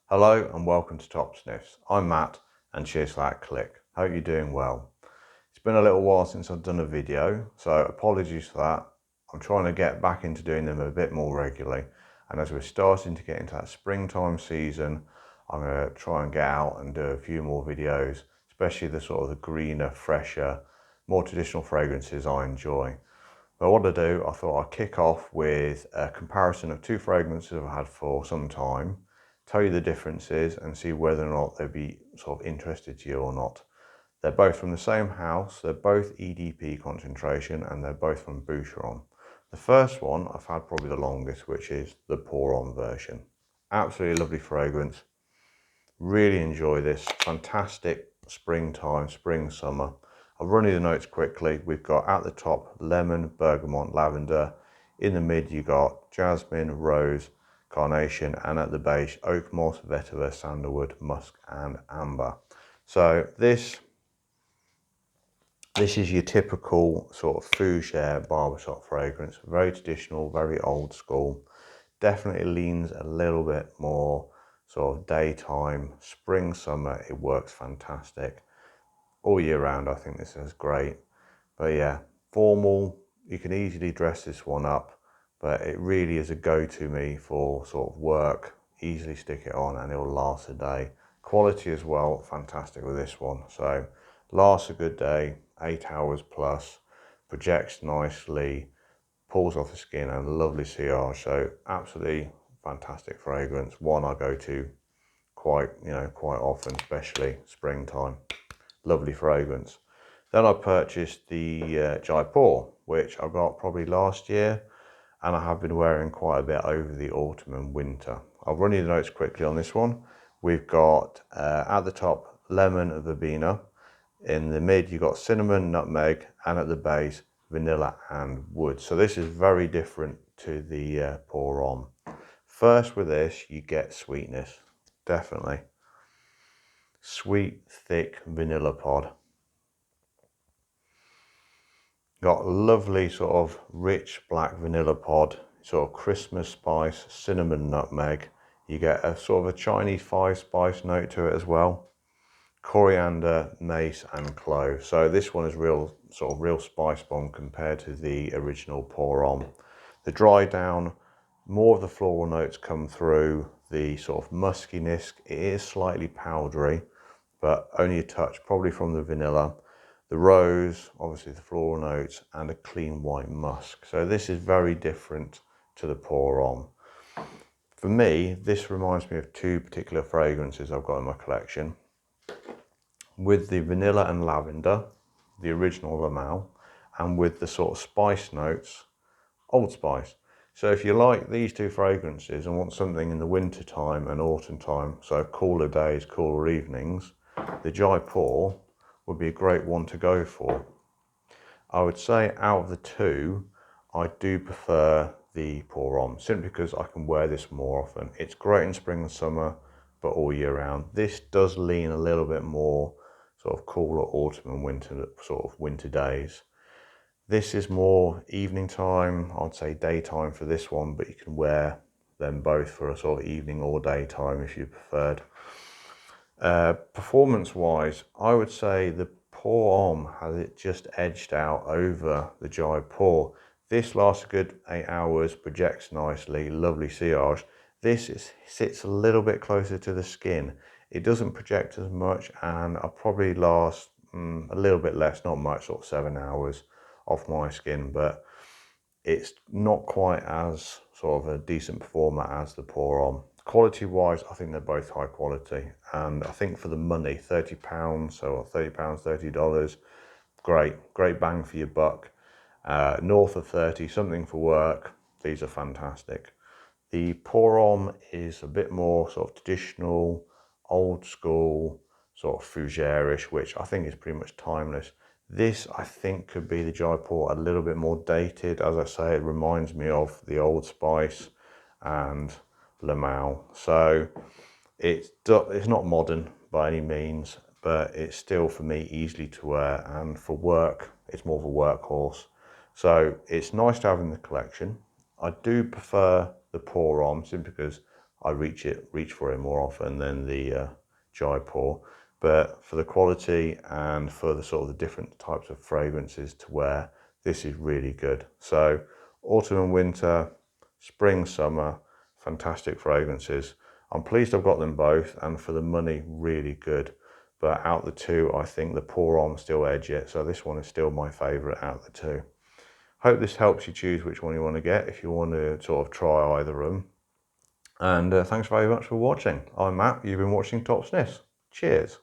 Hello and welcome to Top Sniffs. I'm Matt and cheers for that click. Hope you're doing well. It's been a little while since I've done a video, so apologies for that. I'm trying to get back into doing them a bit more regularly, and as we're starting to get into that springtime season, I'm going to try and get out and do a few more videos, especially the sort of the greener, fresher, more traditional fragrances I enjoy. But what I do, I thought I'd kick off with a comparison of two fragrances I've had for some time, tell you the differences and see whether or not they'd be sort of interested to you or not. They're both from the same house, they're both EDP concentration, and they're both from Boucheron. The first one I've had probably the longest, which is the Pour Homme version. Absolutely lovely fragrance. Really enjoy this. Fantastic springtime, spring, summer. I'll run you the notes quickly. We've got at the top lemon, bergamot, lavender. In the mid you got jasmine, rose, carnation, and at the base oak moss, vetiver, sandalwood, musk, and amber. So this is your typical sort of fougere barbershop fragrance. Very traditional, very old school. Definitely leans a little bit more sort of daytime, spring, summer. It works fantastic. All year round, I think this is great. But yeah, formal, you can easily dress this one up, but it really is a go-to me for sort of work. Easily stick it on and it'll last a day. Quality as well, fantastic with this one. So lasts a good day, 8 hours plus, projects nicely, pulls off the skin, and lovely sillage. So absolutely fantastic fragrance. One I go to quite often, especially springtime. Lovely fragrance. Then I purchased the Jaipur, which I got probably last year, and I have been wearing quite a bit over the autumn and winter. I'll run you the notes quickly on this one. We've got at the top lemon verbena, in the mid you got cinnamon, nutmeg, and at the base vanilla and wood. So this is very different to the Pour Homme. First with this you get sweetness, definitely. Sweet, thick vanilla pod. Got lovely sort of rich black vanilla pod, sort of Christmas spice, cinnamon, nutmeg. You get a sort of a Chinese 5-spice note to it as well. Coriander, mace, and clove. So this one is real spice bomb compared to the original Pour Homme. The dry down, more of the floral notes come through. The sort of muskiness, it is slightly powdery, but only a touch, probably from the vanilla. The rose, obviously the floral notes, and a clean white musk. So this is very different to the Pour Homme. For me, this reminds me of two particular fragrances I've got in my collection. With the vanilla and lavender, the original Lamal, and with the sort of spice notes, Old Spice. So if you like these two fragrances and want something in the winter time and autumn time, so cooler days, cooler evenings, the Jaipur would be a great one to go for. I would say out of the two, I do prefer the Pour Homme, simply because I can wear this more often. It's great in spring and summer, but all year round. This does lean a little bit more sort of cooler autumn and winter, sort of winter days. This is more evening time, I'd say daytime for this one, but you can wear them both for a sort of evening or daytime if you preferred. Performance wise, I would say the Pour Homme has it just edged out over the Jaipur. This lasts a good 8 hours, projects nicely, lovely sillage. This sits a little bit closer to the skin. It doesn't project as much, and I'll probably last a little bit less, not much, sort of 7 hours off my skin, but it's not quite as sort of a decent performer as the Pour Homme. Quality wise, I think they're both high quality, and I think for the money, £30, so £30, $30, great bang for your buck. North of 30, something for work. These are fantastic. The Pour Homme is a bit more sort of traditional, old school, sort of fougere-ish, which I think is pretty much timeless. This, I think, could be the Jaipur a little bit more dated. As I say, it reminds me of the Old Spice and Lamal. So it's not modern by any means, but it's still, for me, easily to wear. And for work, it's more of a workhorse. So it's nice to have in the collection. I do prefer the Pour Homme simply because I reach for it more often than the Jaipur. But for the quality and for the sort of the different types of fragrances to wear, this is really good. So autumn and winter, spring, summer, fantastic fragrances. I'm pleased I've got them both, and for the money, really good. But out the two, I think the Pour Homme still edge it. So this one is still my favourite out the two. Hope this helps you choose which one you want to get if you want to sort of try either of them. And thanks very much for watching. I'm Matt, you've been watching Top Sniffs. Cheers.